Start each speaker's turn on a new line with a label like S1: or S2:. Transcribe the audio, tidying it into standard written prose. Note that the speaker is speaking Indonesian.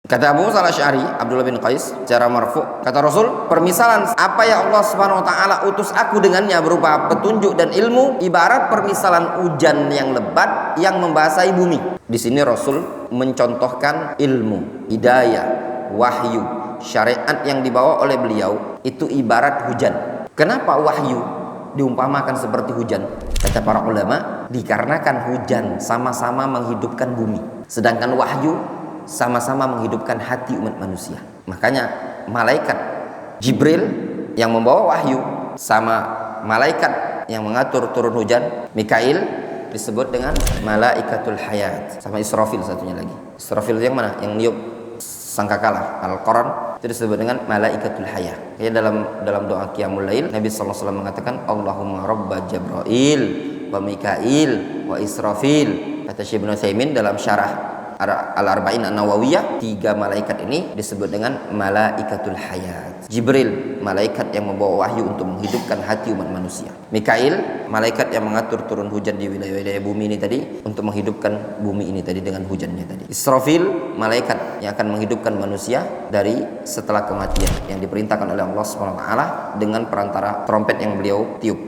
S1: Kata Abu Musa al-Asy'ari, Abdullah bin Qais, secara marfu, kata Rasul, permisalan apa yang Allah Subhanahu wa taala utus aku dengannya berupa petunjuk dan ilmu, ibarat permisalan hujan yang lebat yang membasahi bumi. Di sini Rasul mencontohkan ilmu, hidayah, wahyu, syariat yang dibawa oleh beliau itu ibarat hujan. Kenapa wahyu diumpamakan seperti hujan? Kata para ulama, dikarenakan hujan sama-sama menghidupkan bumi, sedangkan wahyu sama-sama menghidupkan hati umat manusia. Makanya malaikat Jibril yang membawa wahyu sama malaikat yang mengatur turun hujan Mikail disebut dengan malaikatul hayat, sama Israfil satunya lagi. Israfil yang mana? Yang niup sangkakala. Al-Quran itu disebut dengan malaikatul hayat. Ya, dalam doa Qiyamul Lail Nabi sallallahu alaihi wasallam mengatakan Allahumma rabba Jibril wa Mikail wa Israfil. Kata Syekh Ibnu Utsaimin dalam syarah Al-Arba'in An-Nawawiyah, 3 malaikat ini disebut dengan malaikatul hayat. Jibril, malaikat yang membawa wahyu untuk menghidupkan hati umat manusia. Mikail, malaikat yang mengatur turun hujan di wilayah-wilayah bumi ini tadi untuk menghidupkan bumi ini tadi dengan hujannya tadi. Israfil, malaikat yang akan menghidupkan manusia dari setelah kematian yang diperintahkan oleh Allah Subhanahu wa taala dengan perantara trompet yang beliau tiup.